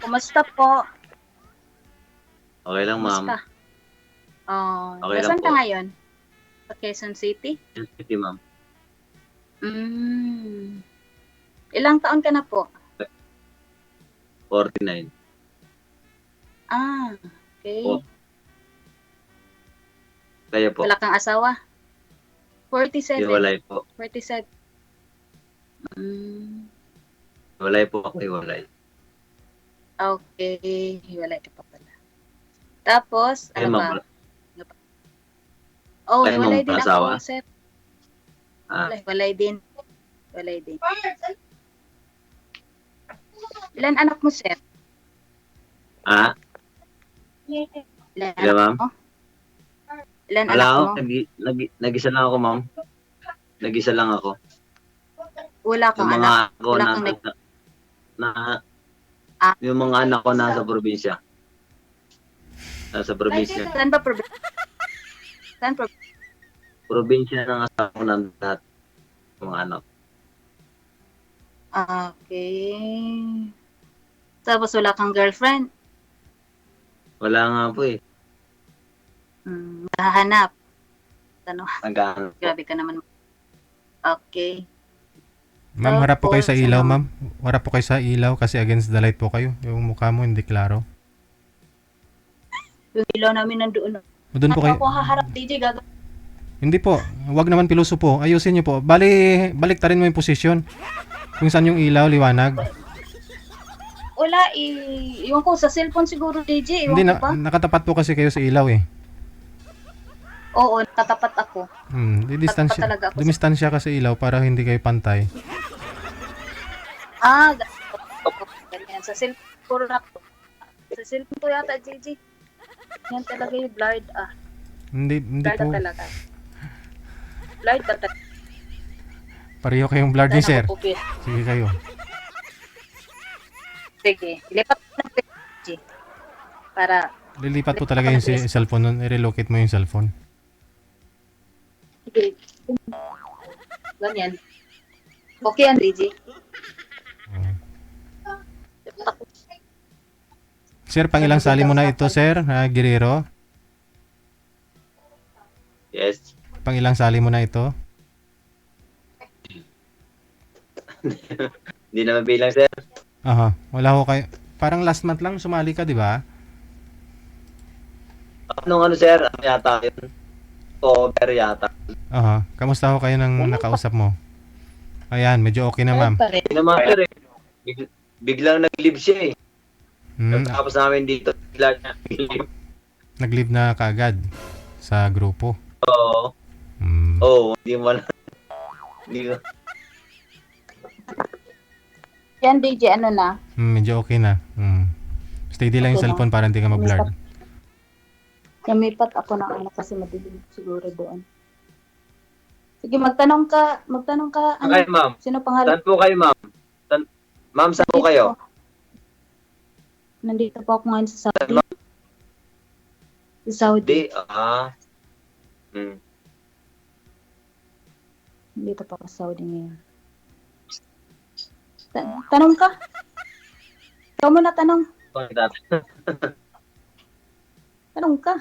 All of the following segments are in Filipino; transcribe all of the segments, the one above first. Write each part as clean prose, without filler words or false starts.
Kumusta po? Okay lang, ma'am. Kumusta? Okay lang Nasaan ka po. ngayon? Sa Quezon City? City, ma'am. Ilang taon ka na po? 49 Okay. po. Kayo po. Wala kang asawa? 47. Hiwalay po. 47. Hiwalay po ako, hiwalay. Okay. Wala ka pa pala. Tapos, Kayo, ano ma'am. pa? Oh, Kayo, hiwalay ma'am, din asawa? ako, sir. Ah, Hiwalay din. Hiwalay din. Ilan anak mo, sir? ah, Ilan Hello, anak ma'am. mo? Ilan Wala anak ako. mo? Nag-isa lang ako, ma'am. Nag-isa lang ako. Wala kang Yung mga anak? ako Wala kang yung mga anak ko nasa probinsya. Nasa probinsya. Saan ba probinsya? Saan probinsya? Probinsya ng asawa ko ng lahat. Mga anak. Okay. Tapos wala kang girlfriend? Wala nga po eh. Hahanap. Ano? Nag-ano po. Grabe ka naman. Okay. Ma'am, harap po kayo sa Tapos, ilaw, ano? ma'am. Harap po kayo sa ilaw kasi against the light po kayo. Yung mukha mo hindi klaro. Yung ilaw namin nandoon. Doon po kayo. Ako haharap, DJ, gagawin. Hindi po. Huwag naman piluso po. Ayusin niyo po. Balik rin mo yung posisyon. Kung saan yung ilaw, liwanag. Wala Iwan ko, sa cellphone siguro, DJ. Iwan Hindi ko ba? nakatapat po kasi kayo sa ilaw eh. Oo, tatapat ako. Tatapat talaga ako. Dumistansya ka sa ilaw para hindi kayo pantay. Ganyan. Sa cellphone na po. Sa cellphone ko yata, DJ. Yan talaga yung blurred. Hindi Blurred po. na talaga. Blurred na talaga. Pareho kayong blurred ni sir. Okay. Sige kayo. Sige. Ilipat ko ng DJ. Para, Lilipat po talaga yung cellphone nun. I-relocate mo yung cellphone. sige. Ganyan. Okay yan, DJ. Sir, pangilang sali mo na ito, sir? Guerrero? Yes. Pangilang sali mo na ito? Hindi na mabilang, sir. Aha. Wala ko kayo. Parang last month lang sumali ka, di ba? Anong sir? Ano yata yun? Cover yata. Aha. Kamusta ho kayo ng nakausap mo? Ayan, medyo okay na, ma'am. Hindi naman, sir eh. Biglang nag-leave siya eh. Tapos namin dito, bigla niya. Nag-leave na kaagad sa grupo. Oo. Oo, hindi mo lang. Hindi ko. Yan, DJ, ano na? Medyo okay na. Steady lang yung Okay cellphone para hindi ka ma-blurred. Lumipat ako ng ano kasi madilim siguro doon. Sige, magtanong ka. Ano? Okay, ma'am. Sino pangalan? Saan po kayo, ma'am? Ma'am, saan po kayo? Nandito po ako ngayon sa Saudi. Sa Saudi. Nandito po ako sa Saudi ngayon. Tanong ka. Ikaw muna tanong. Tanong ka.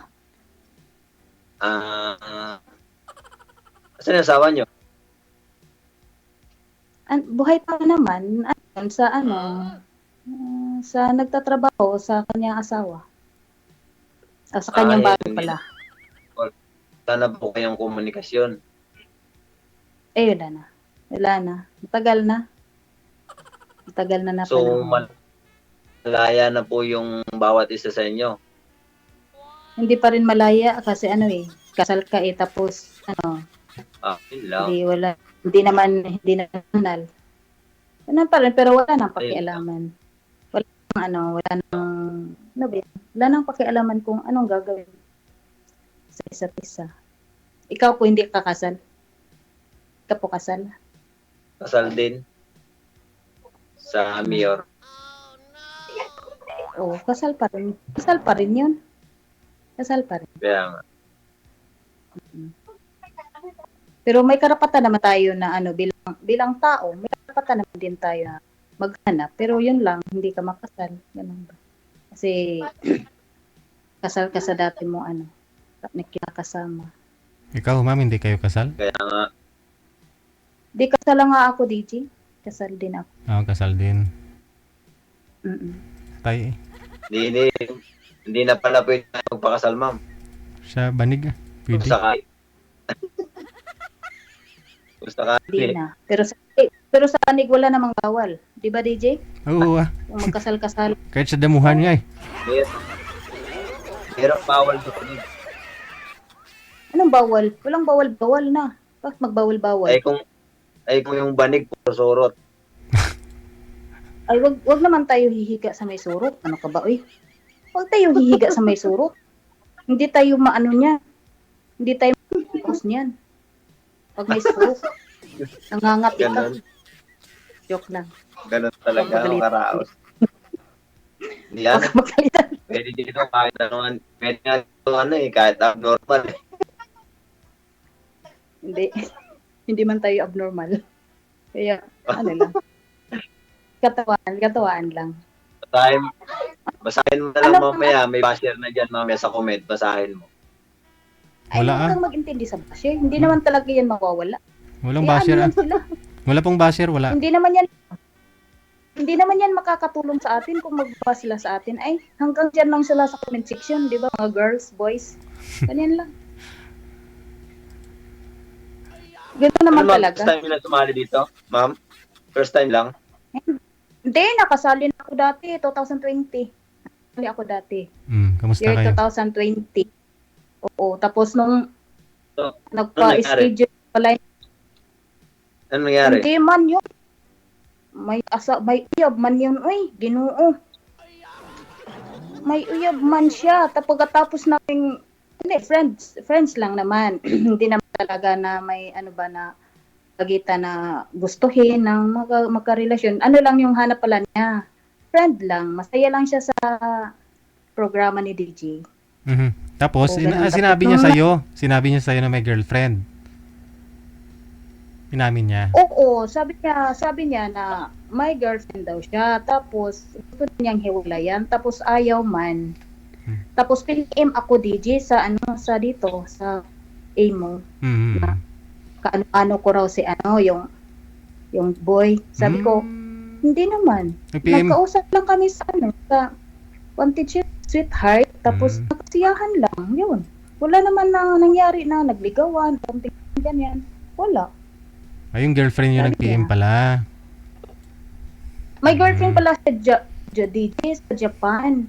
Saan yung asawa nyo? Buhay pa naman. Sa nagtatrabaho sa kanyang asawa. Sa kanyang bago pala. Sana po kayong komunikasyon. Wala na. Matagal na. So, malaya na po yung bawat isa sa inyo. Hindi pa rin malaya kasi kasal ka tapos Yun lang. hindi naman Ganun pa rin, pero wala nang pakialaman. Wala nang pakialaman kung anong gagawin sa isa't isa. Ikaw po hindi ka kasal? Ikaw po kasal? Kasal din. Sa mayor. Oo, kasal pa rin. Kasal pa rin yun. Kasal pa rin. Kaya nga. Pero may karapatan naman tayo na bilang tao, may karapatan naman din tayo na maghanap. Pero yun lang, hindi ka makasal. Ganun ba? Kasi kasal ka sa dati mo nakikasama. Ikaw, ma'am, hindi kayo kasal? Kaya nga, Di kasal lang nga ako, DJ. Kasal din ako. Kasal din. Mm-mm. Tay, hindi na pala pwede tayo magpakasal, ma'am. siya banig. Kung Pwede. sakali. Kung sakali. Hindi na. Pero sa kanig wala namang bawal. Di ba, DJ? Oo, Kung magkasal-kasal. kahit sa damuhan nga eh. Pero bawal doon. Anong bawal? Walang bawal-bawal na. Bakit magbawal-bawal? Ay kung yung banig puro surot. Ay, wag naman tayo hihiga sa may surok. Ano ka ba, uy? Wag tayo hihiga sa may surok. Hindi tayo maano niya. Hindi tayo makakos niyan. Pag may surok. Nangangati ka. Ganon. Joke lang. Ganon talaga ang Magalit. karaos. Yan. Huwag ka magalitan. Pwede dito kahit pwede nga dito kahit abnormal. Hindi. Hindi man tayo abnormal. Kaya, ano lang. Katawaan lang. Basahin mo na lang Ano mamaya. May basher na dyan mamaya sa comment. Basahin mo. Ay, Wala, huwag kang mag-intindi sa basher. Hindi naman talaga yan mawawala. Walang Kaya basher. ano yan sila? Wala pong basher, wala. Hindi naman yan makakatulong sa atin kung magbaba sila sa atin. Ay, hanggang dyan lang sila sa comment section, di ba? Mga girls, boys. Ganyan lang. Ganito naman Ano, ma'am, talaga. first time nyo na sumali dito? Ma'am? First time lang? Hindi, nakasali na ako dati, 2020. Nakasali ako dati. Kamusta Year kayo? 2020. Oo, tapos nung So, nagpa-schedule pala, ano nangyari? hindi man yun. May uyab man yun. Uy, Ginoo. May uyab man siya. Tapos namin, hindi, friends lang naman. Hindi naman talaga na may na pagitan na gustuhin ng magkarelasyon. Ano lang yung hanap pala niya. Friend lang. Masaya lang siya sa programa ni DJ. Tapos, Oo, ganun. sinabi niya sa'yo na may girlfriend. Inamin niya. Oo, sabi niya na may girlfriend daw siya. Tapos, gusto niyang hiwalayan. Tapos, ayaw man. Tapos, pinag-aim ako, DJ, sa dito, sa AMO. Kaano ko raw si yung boy. Sabi ko, hindi naman. Nag-PM. Nagkausap lang kami sa wanted sweetheart. Tapos, nakasiyahan lang. Yun. Wala naman na nangyari na nagligawan, something ganyan. Wala. Ay, yung girlfriend niyo Sabi nag-PM niya. pala. May girlfriend pala sa DJ sa Japan.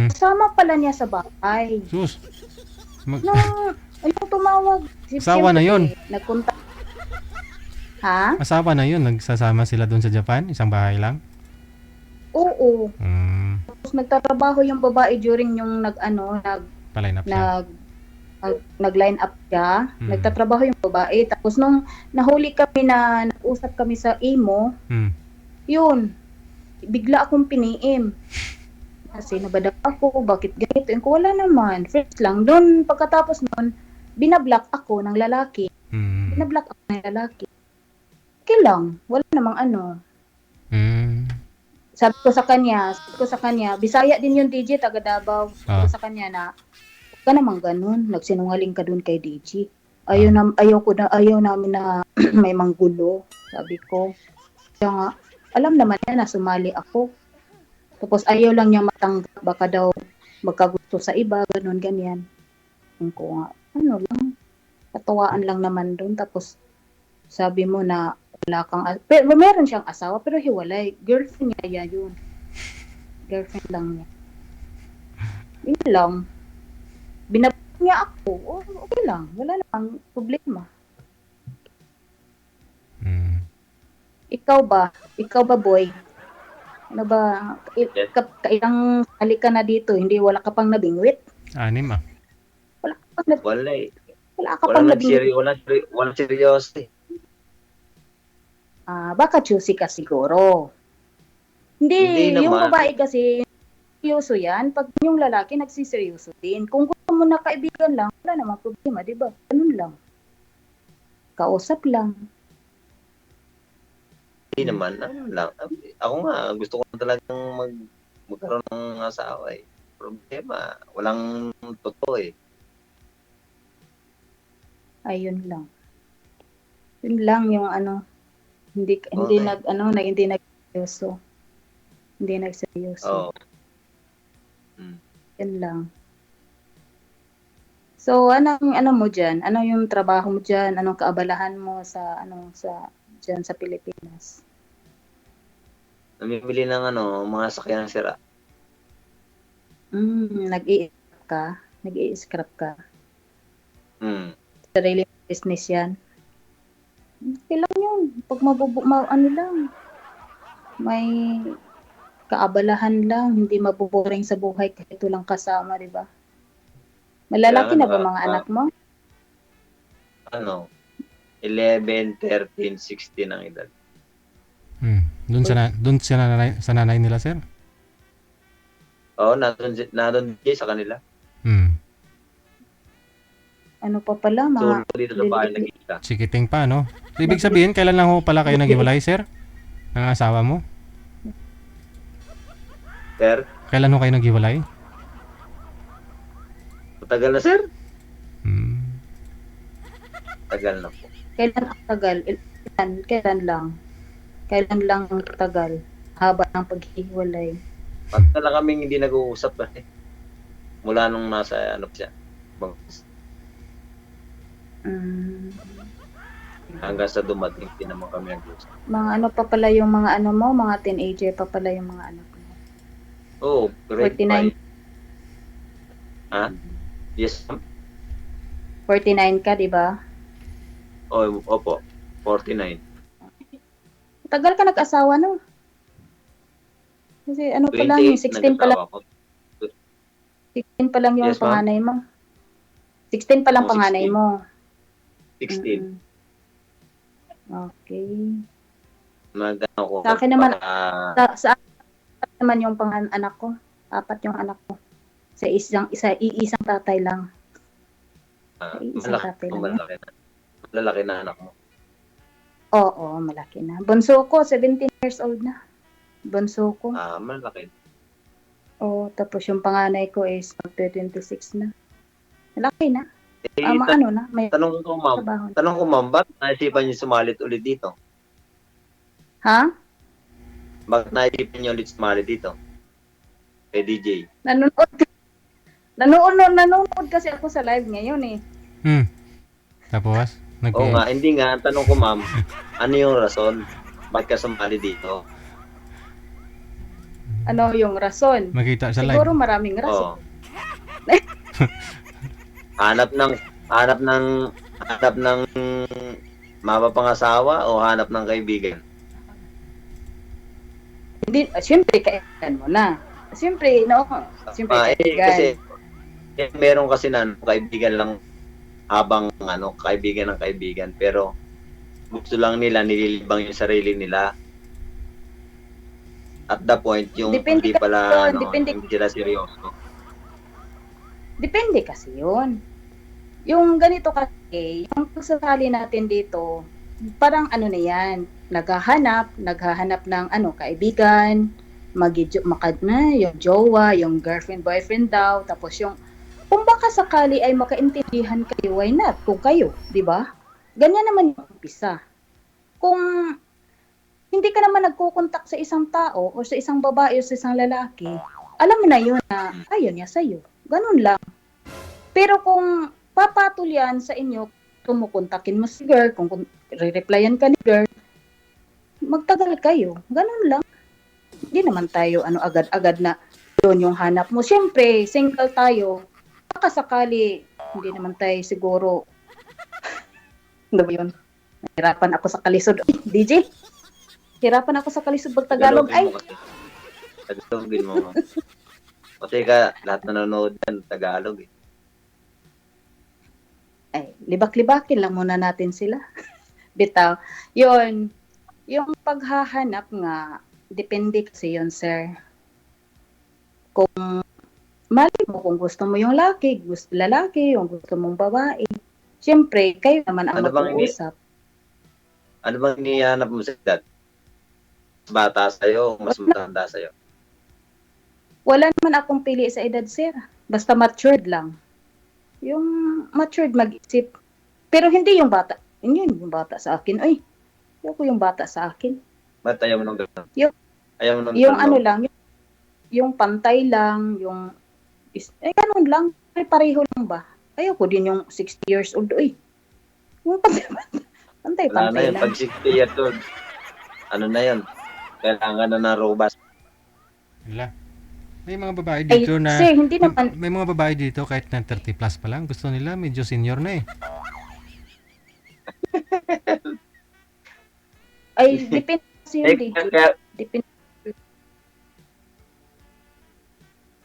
Kasama pala niya sa bahay. Sus. Ayun tumawag. Asawa na yun. Nagpunta. Ha? Asawa na yun. Nagsasama sila doon sa Japan. Isang bahay lang. Oo. Mm. Tapos nagtatrabaho yung babae during yung Paline up siya. nag-line up siya. Nagtatrabaho yung babae. Tapos nung nahuli kami na nag-usap kami sa imo, yun, bigla akong piniim. Kasi nabadap ako, bakit ganito? Yung ko, wala naman. First lang. Doon, pagkatapos nun, binablock ako ng lalaki. Binablock ako ng lalaki. Okay lang. Wala namang Sabi ko sa kanya, Bisaya din yung DJ, taga Davao. Sabi ko sa kanya na, huwag ka namang ganun. Nagsinungaling ka dun kay DJ. Ayaw namin na may manggulo. Sabi ko. Kaya nga, alam naman niya na sumali ako. Tapos ayaw lang niya matanggap, baka daw magkagusto sa iba, ganun, ganyan. Yung ko nga, katawaan lang naman doon. Tapos sabi mo na wala kang, pero meron siyang asawa, pero hiwalay. Girlfriend niya yun. Girlfriend lang niya. Yun lang. Binabalik niya ako, okay lang. Wala namang problema. Ikaw ba boy? Ano ba, kailang sali ka na dito, wala ka pang nabingwit? 6 ah. Wala Wala ka pang nabingwit. Walang seryoso eh. Baka choosy ka siguro. Hindi yung naman. babae kasi, seryoso yan. Pag yung lalaki, nagsiseryoso din. Kung gusto mo na kaibigan lang, wala namang problema, di ba? Ganun lang. Kausap lang. Hindi naman, ano lang. Ako nga, gusto ko talagang magkaroon ng asawa eh. Problema, walang totoo eh. Ayun lang. Yun lang yung ano, hindi Okay. hindi nagseryoso. Hindi nagseryoso. Oo. Mm. Yun lang. So, ano mo diyan? Ano yung trabaho mo diyan? Anong kaabalahan mo sa diyan sa Pilipinas? Namimili ng mga sakyan sira. Nag-i-scrap ka? Nag-i-scrap ka? Hmm. Sarili mong business 'yan? Okay lang yun. Pag ano lang, may kaabalahan lang, hindi maboboring sa buhay kahit walang kasama, di ba? Malalaki na ba mga anak mo? 11, 13, 16 ang edad. Doon sa nanay nila, sir? Oo, nandun din sa kanila. Ano pa pala, mga So, dito sa bahay nakikita. Sikiting pa, no? So, ibig sabihin, kailan lang ho pala kayo naghiwalay, sir? Ng asawa mo? Sir, Kailan ho kayo naghiwalay? matagal na sir. Hmm. Tagal na po. kailan ang tagal? Kailan lang? Kailan lang ang tagal? Haba ng paghihiwalay. Matagal na kaming hindi nag-uusap eh. Mula nung nasa siya. Hanggang sa dumating din naman kami nag-uusap. Mga ano pa pala yung mga ano mo, mga teenager pa pala yung mga anak mo. Oh, grade 49. 5. Ha? Yes, ma'am. 49 ka, di ba? Oh, opo. 49. Tagal ka nag-asawa, no? Kasi ano pa lang, 16 pa lang, nag-asawa ko. 16 pa lang yung Yes, ma'am. panganay mo. 16 pa lang Oh, panganay 16. mo. 16. Okay. Nag-ano ko. Sa akin naman, para- sa akin naman yung anak ko. 4 yung anak ko. Iisang tatay lang. Isang tatay lang. malaki na. Malalaki na anak mo. Oo, malaki na. Bunso ko, 17 years old na. Bunso ko. Malaki. Oo, tapos yung panganay ko is 26 na. Malaki na. Eh, May tanong ko ma'am, ba't naisipan niyo sumalit ulit dito? Ha? Bakit naisipan niyo ulit sumalit dito? Kay DJ. Nanonood kasi ako sa live ngayon eh. Tapos? Oo nga, hindi nga. Ang tanong ko ma'am, ano yung rason? Bakit ka sumali dito? Ano yung rason? Makita sa live. Siguro maraming rason. Oo. Hanap ng mapapangasawa o hanap ng kaibigan? Hindi, siyempre kaibigan mo na. Siyempre, kaibigan. Kasi meron kasi na kaibigan lang habang kaibigan ng kaibigan, pero gusto lang nila nililibang yung sarili nila. At the point yung Depende hindi pala depende. hindi sila seryoso. Depende kasi yun. Yung ganito kasi, yung pagsasali natin dito, parang ano na yan, naghahanap ng kaibigan, yung jowa, yung girlfriend, boyfriend daw, tapos yung, kung baka sakali ay makaintindihan kayo, why not? Kung kayo, di ba? Ganyan naman yung umpisa. Kung hindi ka naman nagkukontak sa isang tao, o sa isang babae, o sa isang lalaki, alam mo na yun na ayaw niya sa'yo. Ganun lang. Pero kung papatol yan sa inyo, kumukontakin mo si girl, kung re-replyan ka ni girl, magtagal kayo. Ganun lang. Hindi naman tayo agad-agad na yun yung hanap mo. Siyempre, single tayo. Baka sakali, hindi naman tayo siguro. Ano ba yun? Hirapan ako sa kalisod. DJ? Hirapan ako sa kalisod pag Tagalog. Tagalogin mo. Kasi lahat na nanonood yan, Tagalog eh. Ay, libak-libakin lang muna natin sila. Bitaw. Yun, yung paghahanap nga, depende kasi yun, sir. Kung mali mo, kung gusto mo yung lalaki, yung gusto mong babae, siyempre, kayo naman ang mag-uusap. Ano bang inihanap mo sa edad? bata sa'yo, mas matanda sa'yo. Wala naman akong pili sa edad, sir. Basta matured lang. Yung matured mag-isip. Pero hindi yung bata. Yun yung bata sa akin. Ay, ayoko yung bata sa akin. Ba't ayaw mo nung gano'n? Yung- Ayaw mo nung Yung gano'n? ano lang, yung pantay lang, yung ganun lang. Pareho lang ba? Ayoko din yung 60 years old. Uy, yung Wala na pantay-pantay yun. lang. Pag 60 years old, ano na yun? Kailangan na ng robust. Wala. May mga babae Ay, dito na sir, hindi naman. may mga babae dito kahit na 30 plus pa lang gusto nila medyo senior na eh. Ay, depende kasi yun, Kaya, Depende.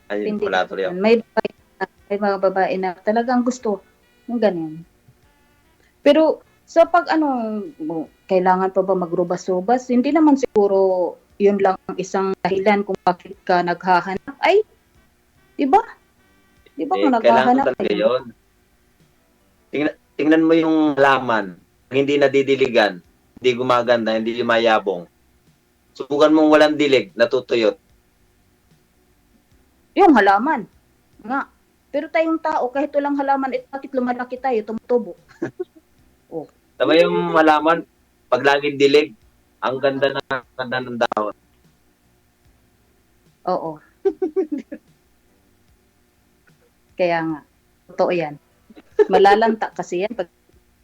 ayun, Depende wala tuloy ako. may mga babae na talagang gusto ng ganyan. Pero sa pag kailangan pa ba magrubas-rubas? Hindi naman siguro yun lang ang isang dahilan kung bakit ka naghahanap. Ay, di ba? Di ba kung Kailangan naghahanap talaga yun. Tingnan mo yung halaman. Hindi nadidiligan, hindi gumaganda, hindi lumayabong. Subukan mong walang dilig, natutuyot. yung halaman. Nga. Pero tayong tao, kahit walang halaman, bakit lumalaki tayo, tumutubo? Tama yung halaman, pag laging dilig, ang ganda ng dahon. Oo. Kaya nga. Totoo yan. Malalanta kasi yan pag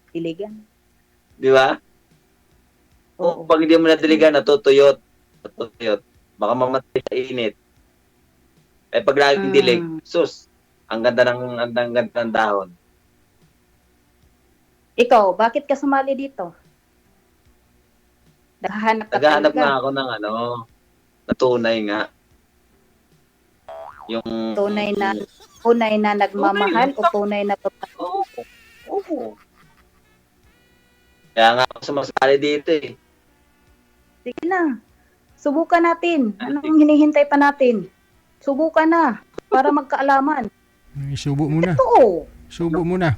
diligan. Di ba? Oo. Pag hindi mo nadiligan, natutuyot. Natutuyot. Baka mamatay sa init. Pag laging dilig, sus, ang ganda ng dahon. Ikaw, bakit ka sumali dito? Naghahanap ka Naghahanap talaga. nga ako ng na tunay nga. Yung Tunay na nagmamahal o tunay na babae? Oo. Kaya nga ako sumasali dito eh. Sige na. Subukan natin. Anong hinihintay pa natin? Subukan na para magkaalaman. Subo muna. Totoo. Subo muna.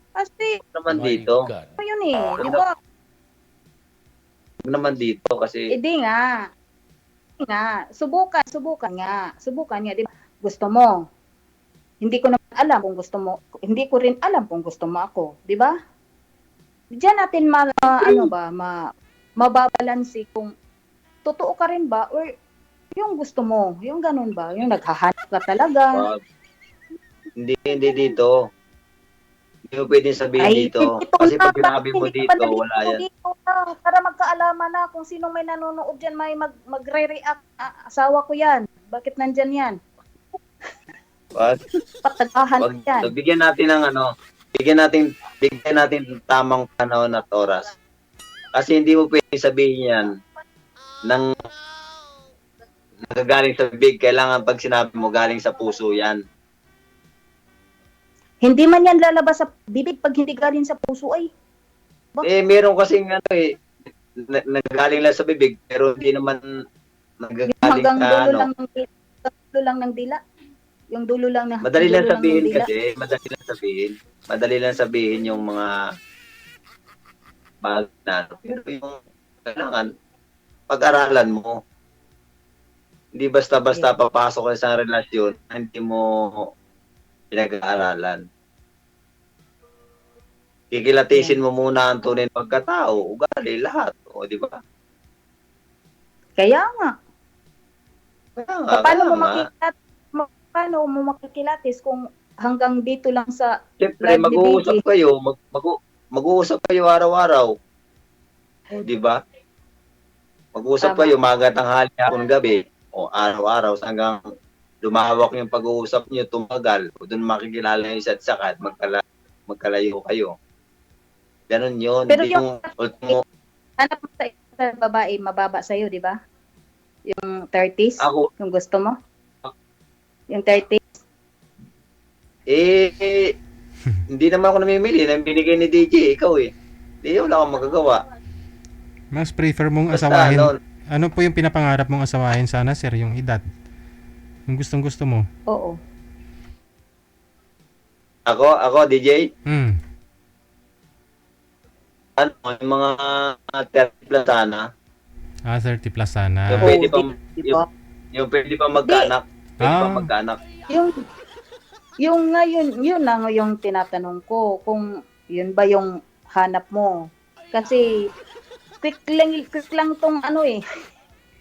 Kasi Naman dito. ano yun eh, di ba? Naman dito kasi Hindi nga. Hindi nga. Subukan nga, di ba? Gusto mo. Hindi ko naman alam kung gusto mo. Hindi ko rin alam kung gusto mo ako, di ba? Diyan natin mababalansi kung totoo ka rin ba or yung gusto mo, yung ganun ba, yung naghahanap ka talaga. hindi dito. Hindi mo pwedeng sabihin dito. Kasi pag sinabi mo dito, wala yan. Dito na, para magkaalaman na kung sinong may nanonood dyan, may magre-react. Asawa ko yan. Bakit nandyan yan? What? Patagahan yan. Bigyan natin ng bigyan natin tamang panahon at oras. Kasi hindi mo pwedeng sabihin yan ng nagagaling sa bibig. Kailangan pag sinabi mo, galing sa puso yan. Hindi man yan lalabas sa bibig pag hindi galing sa puso ay. Meron kasing nagagaling lang sa bibig, pero hindi naman nagagaling Hanggang sa dulo lang ng dila. Yung dulo lang na. Madali lang dulo sabihin ng dila. kasi, madali lang sabihin yung mga bagay na, pero yung kailangan pag-aralan mo. Hindi basta-basta papasok ka sa relasyon, hindi mo pinag-aaralan. Kikilatisin mo muna ang tunay na pagkatao, ugali, lahat. O, di ba? Kaya nga. Paano mo makikilatis kung hanggang dito lang sa Siyempre, mag-uusap kayo, mag-uusap kayo araw-araw. Di ba? Mag-uusap kayo, maga, tanghali, hapon, gabi. O araw-araw hanggang lumahawak yung pag-uusap niyo, tumagal. O doon makikilala yung isa't isa at magkalayo kayo. Ganon yun. Pero Hindi yung ultimo. Hanap mo sa babae, mababa sa'yo, di ba? Yung 30s? Ako, yung gusto mo? Yung 30s? Hindi naman ako namimili. Nang binigay ni DJ, ikaw eh. Hindi, wala akong magagawa. Mas prefer mong Basta, asawahin. Ano po yung pinapangarap mong asawahin sana, sir? Yung edad? Yung gustong-gusto mo? Oo. Ako, DJ? Hmm. Yung mga 30 plus sana. 30 plus sana. Yung pwede pa, Di ba? yung pwede pa magkaanak. Pwede pa Ah. magkaanak. Yung ngayon, yun lang yung tinatanong ko, kung yun ba yung hanap mo. Kasi, quick lang tong ano eh.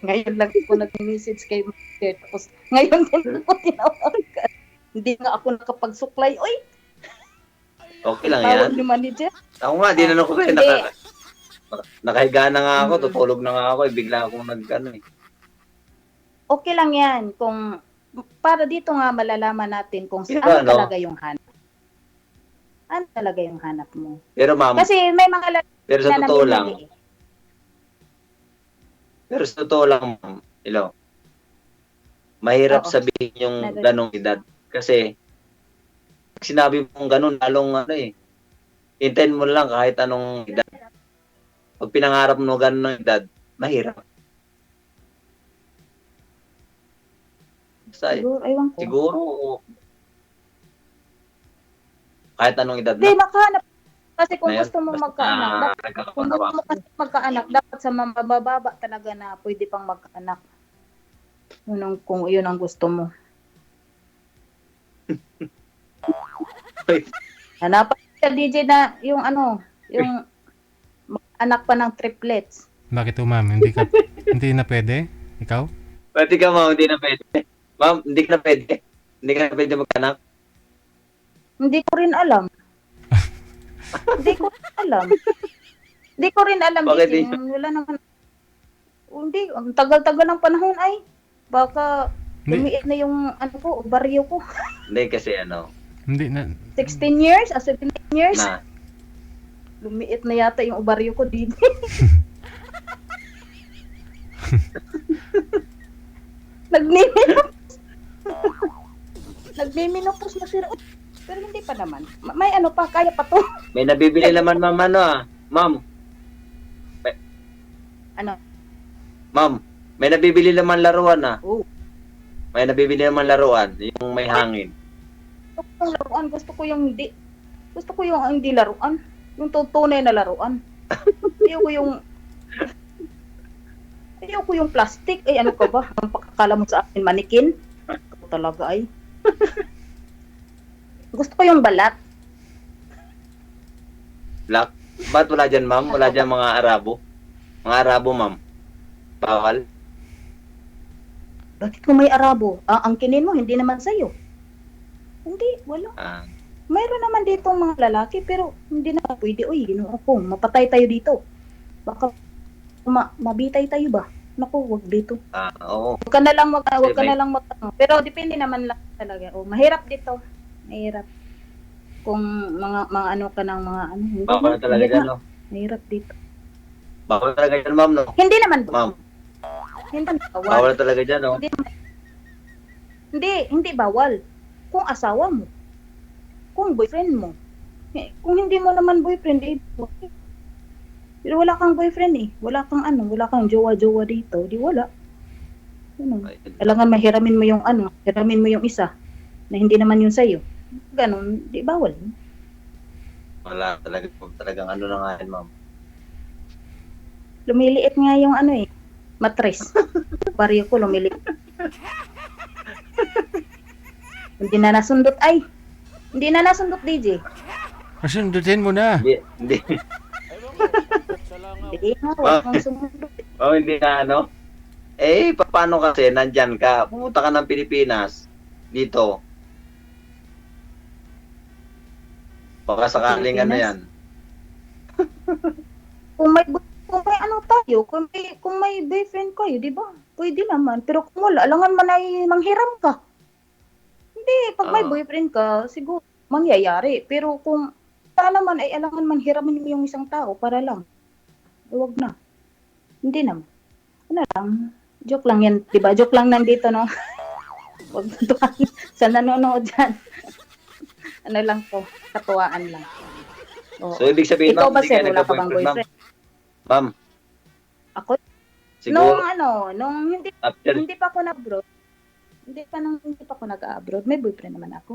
Ngayon lang ako nag-message kay Master. Tapos, ngayon din ako tinawagan. Hindi nga ako nakapagsuklay. Oy, Okay lang tawag yan. ni manager. Ako nga, dinanong ko kayo. Hindi. Nakahiga na nga ako, Mm. tutulog na nga ako. Bigla akong nag-ano eh. Okay lang yan. Kung, para dito nga malalaman natin kung Pero ano ano? talaga yung hanap. Ano talaga yung hanap mo. Pero ma'am, Kasi may mga pero sa na totoo lang, namimili eh. pero sa totoo lang, ma'am, mahirap Oo. sabihin yung Never. ganong edad. Kasi, pag sinabi mong ganon, lalong ano eh, hintayin mo lang kahit anong edad. Pag pinangarap mo ganong edad, mahirap. Basta, Siguro, ewan ko. siguro, kahit anong edad Hindi, na. makahanap. Kasi kung Ngayon, gusto mo basta magkaanak, kung gusto mo nagkakapanawa. kasi magkaanak, dapat sa mabababa talaga na pwede pang magkaanak. Kung yun ang gusto mo. Hanapan ka, DJ, na yung yung anak pa ng triplets. Bakit to, ma'am? Hindi na pwede? Ikaw? Pwede ka, ma'am, hindi na pwede. Ma'am, hindi ka na pwede. Hindi ka na pwede magkanak. Hindi ko rin alam. Hindi ko rin alam. Hindi ko rin alam, Bakit DJ. Wala naman. Hindi, ang tagal-tagal ng panahon ay. Baka Hindi, lumiit na yung ovaryo ko. Hindi kasi hindi na. 16 years, 17 years. na, Lumiit na yata yung ovaryo ko din. Nagmiminopos. Nagmiminopos na sila. Pero hindi pa naman. May pa, kaya pa to. may nabibili naman, ma'am, Ma'am, Ano? ma'am, may nabibili naman laruan Oh. May nabibili naman laruan, yung may hangin. Gusto ko yung laruan. Gusto ko yung hindi laruan. Yung tunay na laruan. Ayoko yung plastic. Ay, ano ka ba? Ang pakakala mo sa akin, manikin? Ako talaga ay. Gusto ko yung balat. Black. Ba't wala dyan, ma'am? Wala dyan mga Arabo? Mga Arabo, ma'am. Bawal. Bakit kung may Arabo? Ang kinin mo, hindi naman sa'yo. Hindi, wala. Ah, Mayroon naman dito mga lalaki, pero hindi na pwede. Uy, ginoo ko, mapatay tayo dito. Baka mabitay tayo ba? Naku, wag dito. oo. Wag ka na lang Sige. Pero depende naman lang talaga. Mahirap dito. Mahirap. Kung mga ano ka ng mga ano. Bawal talaga dyan, no? Mahirap dito. Bawal talaga dyan, ma'am, no? Hindi naman Ma'am, Hindi naman bawal. bawal talaga dyan, no? Hindi bawal. Kung asawa mo. Kung boyfriend mo. Kung hindi mo naman boyfriend, okay. Pero wala kang boyfriend eh. Wala kang jowa-jowa dito. Di wala. Kailangan mahiramin mo hiramin mo yung isa na hindi naman yun sa'yo. Ganon, di bawal. Wala talaga. Talagang ano na nga yan, ma'am. Lumiliit nga yung matres. Baryo ko lumiliit. Hindi na nasundot Hindi na nasundot, DJ. Pasundutin mo na. Hindi. Hindi nga, wala kang sumundot. Oh, hindi na, paano kasi, nandyan ka, pumunta ka ng Pilipinas, dito. Baka sakaling ano yan. Kung may tayo, kung may boyfriend kayo, di ba? Pwede naman. Pero kung wala, alangan man ay manghiram ka. Hindi, pag may boyfriend ka, siguro mangyayari. Pero kung wala naman, ay alangan man hiramin mo yung isang tao para lang. Huwag na. Hindi naman. Ano lang, joke lang yan, di ba? Joke lang nandito, no? Huwag natuan sa nanonood dyan. Ano lang po, katuwaan lang. Oo. So, ibig sabihin, Ikaw ma'am, ba, hindi sir, ka wala ka bang nagka-boyfriend, ma'am? boyfriend? Ma'am, Ako? siguro, Nung after, hindi pa ako nag-abroad, hindi pa ako nag-abroad, may boyfriend naman ako.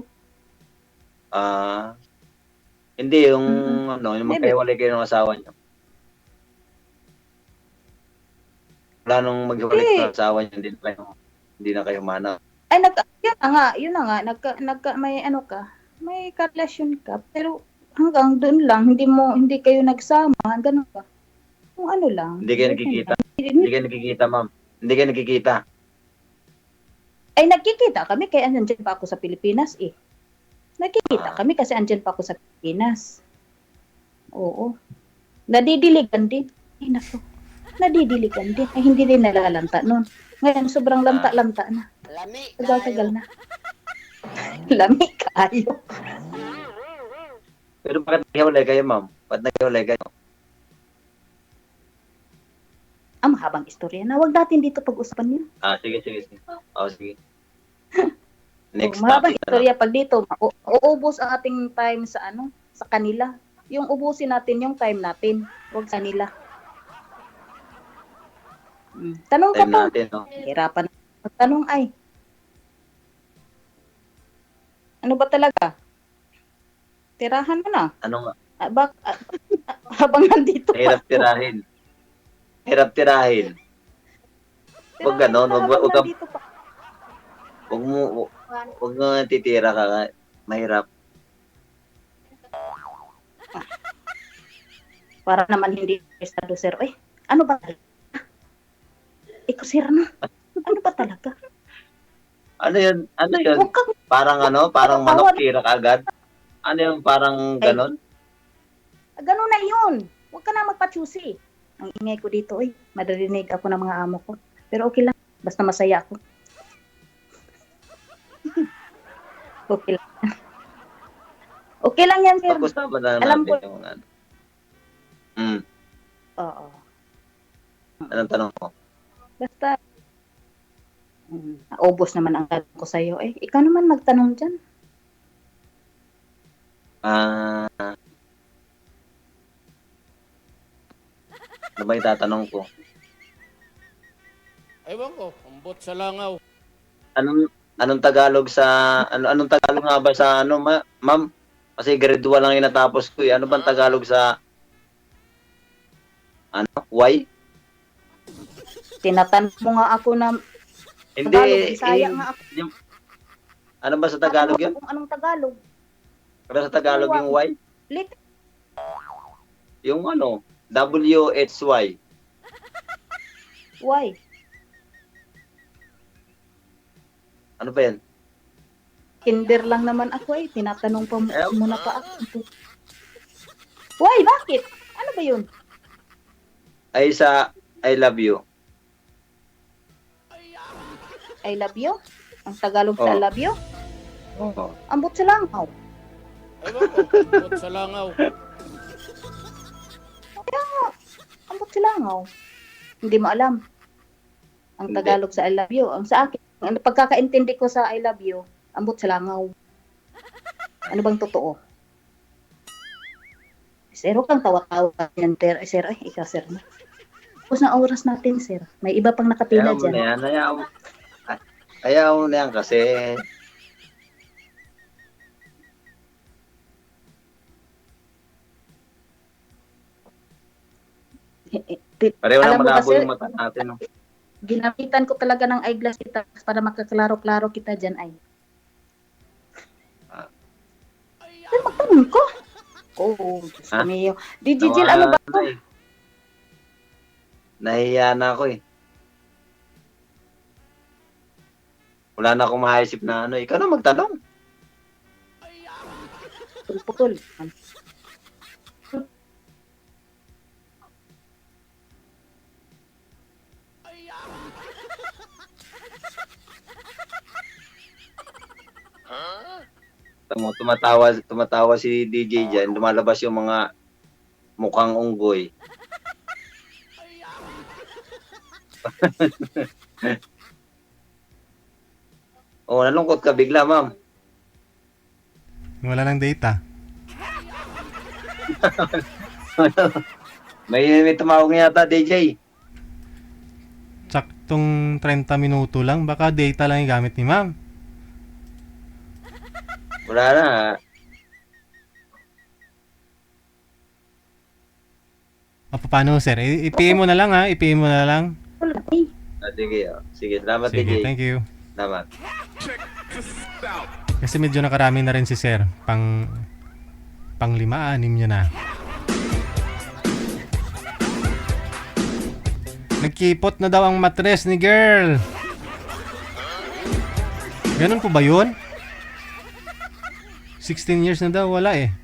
hindi, yung, yung Maybe. magkahiwalay kayo ng asawa niyo. Wala nung maghiwalay Eh. sa asawa niya, hindi na kayo mana. Ay, yun na nga, may ano ka, may karelasyon ka, pero hanggang doon lang, hindi kayo nagsama, ganun ba? Kung ano lang. Hindi kayo boyfriend nagkikita. lang. Hindi kayo nagkikita, ma'am. Hindi kayo nagkikita. Ay, nagkikita kami, kaya andyan pa ako sa Pilipinas eh. Nagkikita kami kasi andyan pa ako sa Pilipinas. Oo. Nadidiligan din. Ay, naku. Nadidiligan din. Ay, hindi din nalalanta nun. Ngayon, sobrang lanta-lanta na. Lami Tagal-tagal na. Lami kayo. Pero bakit naghiwalay kayo, ma'am? Bakit naghiwalay kayo? Mahabang istorya na. Huwag natin dito pag-usapan yun. Sige. Sige. Next Mahabang topic na lang. istorya pag dito, uubos ang ating time sa kanila. Yung ubusin natin yung time natin, huwag sa nila. Tanong ka Time pa. natin, no? Hirapan na magtanong ay. Ano ba talaga? Tirahan mo na. Ano nga? Habang nandito Hirap tirahin. Hirap tirahin. Huwag ganon, huwag ka- nandito pa. Huwag mo titira ka. Mahirap. Para naman hindi estado sir. Ay, ano ba talaga? Ikaw sir na. Ano ba talaga? Ano yun? Huwag kang Parang manok tira ka agad? Ano yung parang ganon? Ganun na yun. Huwag ka na magpa-choosy. Ang ingay ko dito, madarinig ako ng mga amo ko. Pero okay lang. Basta masaya ako. Okay lang. Okay lang yan, sir. Pag-usapan na Alam natin ko. yung ano. Oo. Anong tanong mo? Basta, naubos naman ang tanong ko sa'yo. Ikaw naman magtanong dyan. Ano ba yung tatanong ko? Ewan ko, umbot sa langaw. Anong Tagalog anong Tagalog nga ba sa ma'am? Kasi grade 1 lang yung natapos ko eh. Ano bang Tagalog sa why? Tinatanong mo nga ako na Hindi. Tagalog, Bisaya nga ako. Ano ba sa Tagalog yun? Kung anong Tagalog. Ano sa Tagalog yung why? Lit. Yung WHY. Why? Ano ba yan? Kinder lang naman ako Tinatanong pa muna pa ako. Why? Bakit? Ano ba yun? Ay sa I love you. I love you? Ang Tagalog sa I love you? Oo. Ambot sa langaw. Ewan ko, umbot sa langaw. Ambot sa langaw. Hindi mo alam. Ang Hindi. Tagalog sa I love you. Ang sa akin, ang pagkakaintindi ko sa I love you, ambot sa langaw. Ano bang totoo? Sir, huwag kang tawa-tawa yan, sir. Ikaw, sir. Tapos na oras natin, sir. May iba pang nakapila Ayaw mo na dyan. yan. Ayaw mo na yan kasi pareho Alam lang mo malabo kasi, yung mata natin. No? ginamitan ko talaga ng eyeglass kita para makaklaro-klaro kita dyan Sir, magtanong ko. Oo, Diyos ko mio. DJ Jill, ano ba to? Nahiya na ako eh. Wala na akong maisip na Ikaw na magtanong. Putol. Tumatawa si DJ dyan. Lumalabas yung mga mukhang unggoy. Nalungkot ka bigla, ma'am. Wala ng data. May tumawag nga yata, DJ. Saktong 30 minuto lang. Baka data lang yung gamit ni ma'am. Wala na. Paano sir? I-PM mo na lang ha. I-PM mo na lang. Wala eh. Sige, sige. Salamat, Sige, DJ. thank you. Salamat. Kasi medyo nakarami na rin si sir. Pang 5, 6 niya na. Nagkipot na daw ang matres ni girl. Ganun po ba yun? 16 years na daw, wala eh.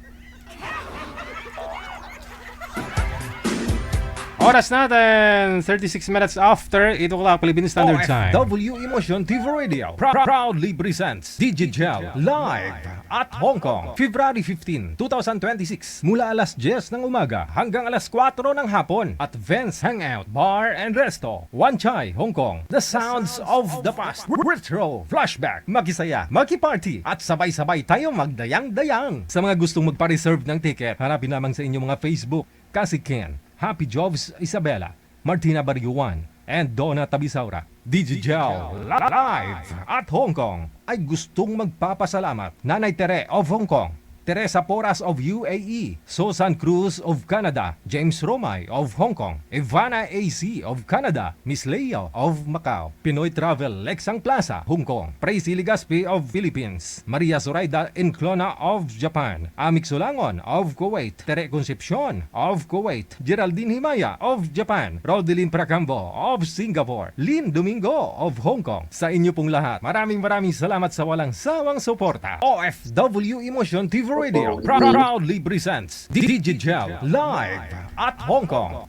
Oras natin, 36 minutes after 8 o'clock Philippine Standard Time. OFW Emotion TV Radio proudly presents DJ Gel live at Hong Kong, February 15, 2026 mula alas 10 ng umaga hanggang alas 4 ng hapon at Vance Hangout Bar and Resto, Wan Chai, Hong Kong. The sounds of the past, retro, flashback, makisaya, makiparty at sabay-sabay tayong magdayang-dayang. Sa mga gustong magpa-reserve ng ticket, hanapin lamang sa inyong mga Facebook, Kasi Ken, Happy Jobs Isabela, Martina Bariuan, and Donna Tabisaura. DJ Gel live at Hong Kong ay gustong magpapasalamat Nanay Tere of Hong Kong, Teresa Porras of UAE, Susan Cruz of Canada, James Romay of Hong Kong, Ivana AC of Canada, Miss Leo of Macau, Pinoy Travel Lexang Plaza, Hong Kong, Praise Ligaspi of Philippines, Maria Zoraida Enclona of Japan, Amik Solangon of Kuwait, Tere Concepcion of Kuwait, Geraldine Himaya of Japan, Rodelin Pracambo of Singapore, Lynn Domingo of Hong Kong. Sa inyo pong lahat, maraming salamat sa walang sawang suporta. OFW Emotion TV Radio proudly presents DJ Gel live at Hong Kong.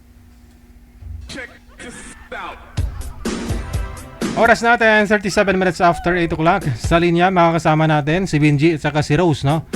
Oras natin, 37 minutes after 8 o'clock. Sa linya, makakasama natin si Benji at saka si Rose, no?